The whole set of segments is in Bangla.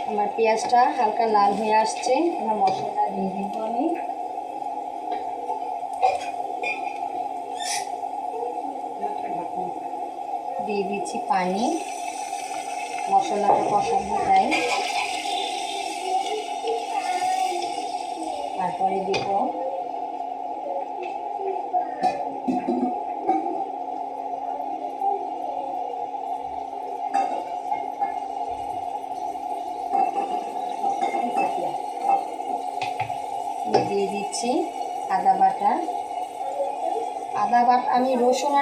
আমার পেঁয়াজটা হালকা লাল হয়ে আসছে, এবার মশলা দিয়ে দিব আমি। দিয়ে দিচ্ছি পানি, মশলাটা কষানো যায়। তারপরে দিব দিয়ে দিচ্ছি আদা বাটা। আমি রসুন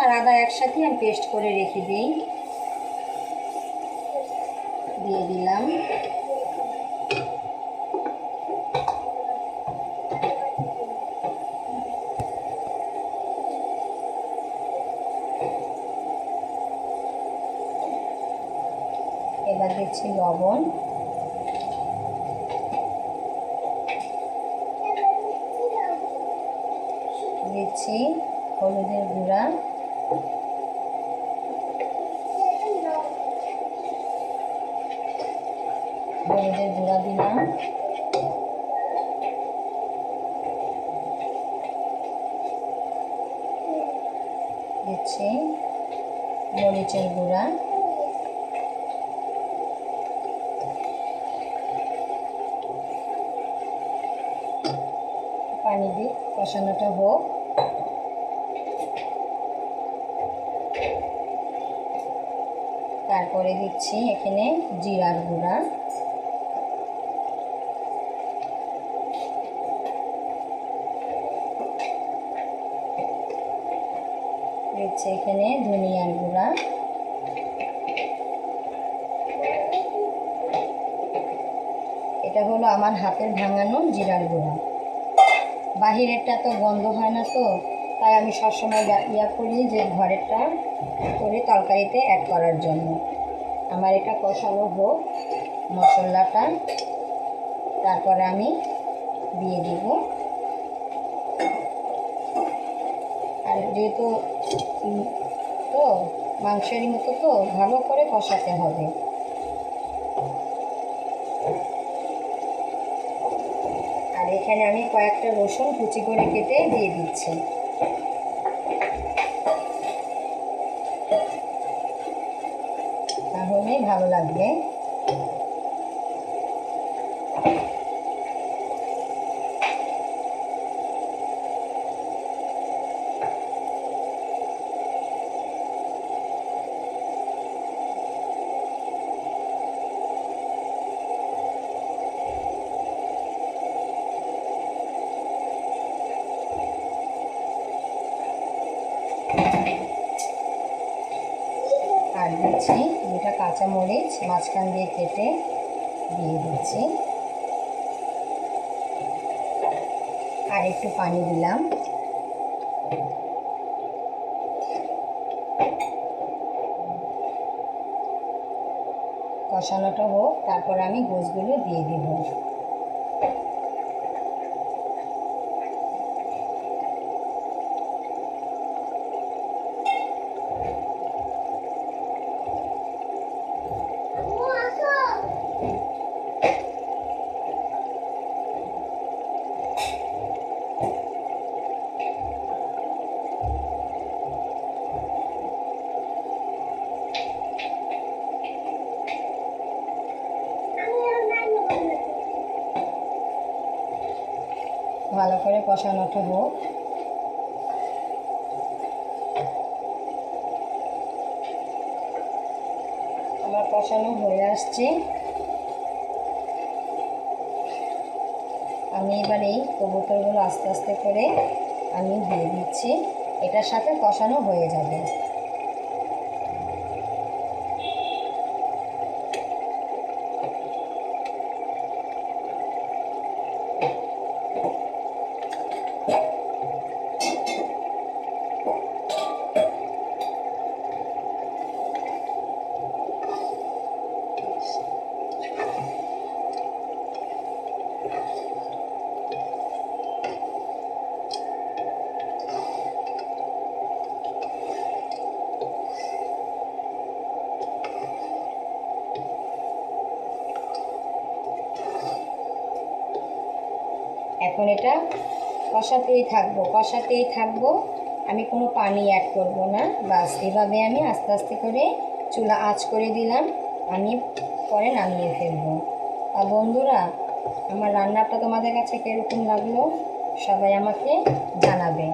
আর আদা একসাথে আমি পেস্ট করে রেখে দিই। দিয়ে দিলাম। এবার দিচ্ছি লবণ, দিচ্ছি হলুদের গুঁড়া, দিলাম। দিচ্ছি মরিচের গুঁড়া, পানি দিয়ে কষানোটা হোক। তারপরে দিচ্ছি এখানে জিরার গুঁড়া, দিচ্ছি এখানে ধনিয়ার গুঁড়া, এটা হলো আমার হাতের ভাঙানো জিরার গুঁড়া। বাহিরেরটা তো গন্ধ হয় না, তো তাই আমি সবসময় করি যে ঘরেরটা করে তরকারিতে অ্যাড করার জন্য। আমার এটা কষানো হোক মশলাটা, তারপরে আমি দিয়ে দিব। আর যেহেতু তো মাংসের মতো তো ভালো করে কষাতে হবে। আর এখানে আমি কয়েকটা রসুন কুচি করে কেটে দিয়ে দিচ্ছি। তাহলে ভালো লাগবে। আর দিচ্ছি 2টা কাঁচামরিচ মাঝখান দিয়ে কেটে দিয়ে দিচ্ছি। আর একটু পানি দিলাম। কষানোটা হোক, তারপর আমি গোশগুলো দিয়ে দিব। ভালো করে কষানোটা হোক। আমার কষানো হয়ে আসছে। আমি এবার এই কবুতরগুলো আস্তে আস্তে করে আমি দিয়ে দিচ্ছি। এটার সাথে কষানো হয়ে যাবে। এখন এটা কষাতেই থাকবো, আমি কোনো পানি অ্যাড করব না। বাস এভাবে আমি আস্তে আস্তে করে চুলা আঁচ করে দিলাম, আমি পরে নামিয়ে ফেলবো। আর বন্ধুরা, আমার রান্নাটা তোমাদের কাছে কীরকম লাগলো সবাই আমাকে জানাবে।